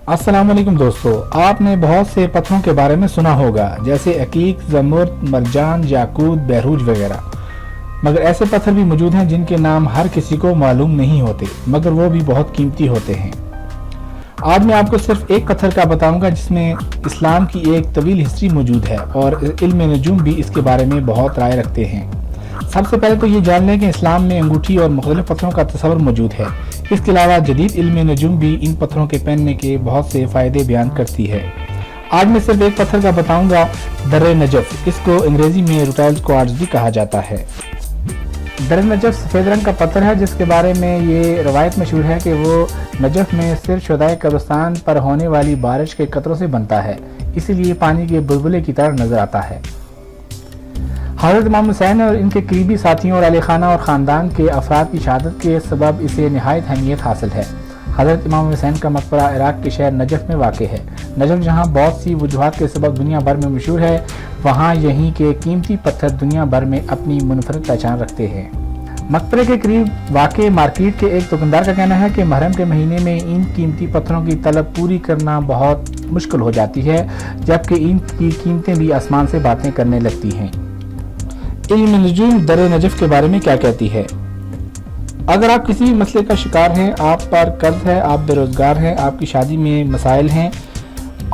अस्सलाम वालेकुम दोस्तों, आपने बहुत से पत्थरों के बारे में सुना होगा जैसे अकीक, ज़मुर्द, मरजान, याकूत, बहरूज वगैरह। मगर ऐसे पत्थर भी मौजूद हैं जिनके नाम हर किसी को मालूम नहीं होते, मगर वो भी बहुत कीमती होते हैं। आज मैं आपको सिर्फ एक पत्थर का बताऊंगा जिसमें इस्लाम की एक तवील हिस्ट्री मौजूद है और इल्म नजूम भी इसके बारे में बहुत राय रखते हैं। सबसे पहले तो ये जान लें कि इस्लाम में अंगूठी और मुख्तलिफ पत्थरों का तस्वर मौजूद है। इसके अलावा जदीद इल्म नजूम भी इन पत्थरों के पहनने के बहुत से फ़ायदे बयान करती है। आज मैं सिर्फ एक पत्थर का बताऊंगा, दर्रे नजफ। इसको अंग्रेज़ी में रुटाइल्स क्वार्ट्ज भी कहा जाता है। दर्रे नजफ सफ़ेद रंग का पत्थर है जिसके बारे में ये रवायत मशहूर है कि वो नजफ में सिर शुदाए कब्रिस्तान पर होने वाली बारिश के कतरों से बनता है, इसीलिए पानी के बुलबुले की तरह नजर आता है। हज़रत इमाम हुसैन और इनके करीबी साथियों और अहले खाना और ख़ानदान के अफराद की शहादत के सबब इसे नहायत अहमियत हासिल है। हज़रत इमाम हुसैन का मकबरा इराक़ के शहर नजफ़ में वाक़ है। नजफ़ जहाँ बहुत सी वजूहात के सबब दुनिया भर में मशहूर है, वहाँ यहीं के कीमती पत्थर दुनिया भर में अपनी मुनफरद पहचान रखते हैं। मकबरे के करीब वाक़ मार्केट के एक दुकानदार का कहना है कि मुहर्रम के महीने में इन कीमती पत्थरों की तलब पूरी करना बहुत मुश्किल हो जाती है, जबकि इनकी कीमतें भी आसमान से बातें करने लगती हैं। इल्म नजूम दर्रे नजफ के बारे में क्या कहती है? अगर आप किसी भी मसले का शिकार हैं, आप पर कर्ज है, आप बेरोजगार हैं, आपकी शादी में मसाइल हैं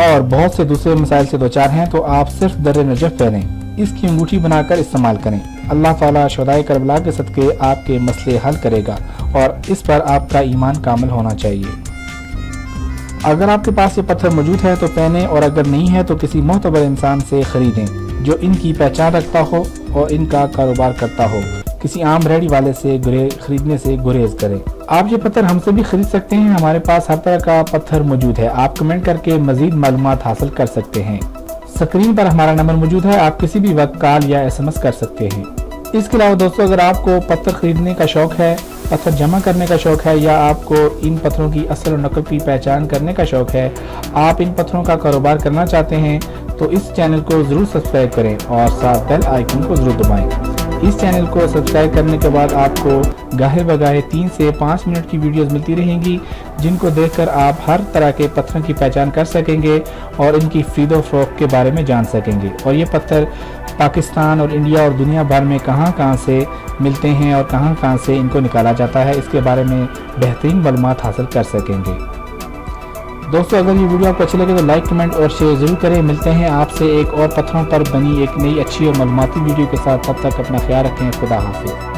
और बहुत से दूसरे मसाइल से दो चार हैं, तो आप सिर्फ दर्रे नजफ पहनें। इसकी अंगूठी बनाकर इस्तेमाल करें। अल्लाह ताला शुहदाए करबला के सदके आपके मसले हल करेगा और इस पर आपका ईमान कामिल होना चाहिए। अगर आपके पास ये पत्थर मौजूद है तो पहने, और अगर नहीं है तो किसी मोहतबर इंसान से खरीदें जो इनकी पहचान रखता हो और इनका कारोबार करता हो। किसी आम रेहड़ी वाले से खरीदने से गुरेज करें। आप ये पत्थर हमसे भी खरीद सकते हैं। हमारे पास हर तरह का पत्थर मौजूद है। आप कमेंट करके मजीद मालूमात हासिल कर सकते हैं। स्क्रीन पर हमारा नंबर मौजूद है, आप किसी भी वक्त कॉल या SMS कर सकते हैं। इसके अलावा दोस्तों, अगर आपको पत्थर खरीदने का शौक है, पत्थर जमा करने का शौक है, या आपको इन पत्थरों की असल और नकल की पहचान करने का शौक है, आप इन पत्थरों का कारोबार करना चाहते हैं, तो इस चैनल को ज़रूर सब्सक्राइब करें और साथ बेल आइकन को ज़रूर दबाएं। इस चैनल को सब्सक्राइब करने के बाद आपको गाहे बगाहे 3 से 5 मिनट की वीडियोस मिलती रहेंगी, जिनको देखकर आप हर तरह के पत्थरों की पहचान कर सकेंगे और इनकी खरीदो फरोख्त के बारे में जान सकेंगे। और ये पत्थर पाकिस्तान और इंडिया और दुनिया भर में कहाँ से मिलते हैं और कहाँ से इनको निकाला जाता है, इसके बारे में बेहतरीन मालूमात हासिल कर सकेंगे। दोस्तों, अगर ये वीडियो आपको अच्छी लगे तो लाइक, कमेंट और शेयर ज़रूर करें। मिलते हैं आपसे एक और पत्थरों पर बनी एक नई अच्छी और मालूमाती वीडियो के साथ। तब तक अपना ख्याल रखें। खुदा हाफिज़।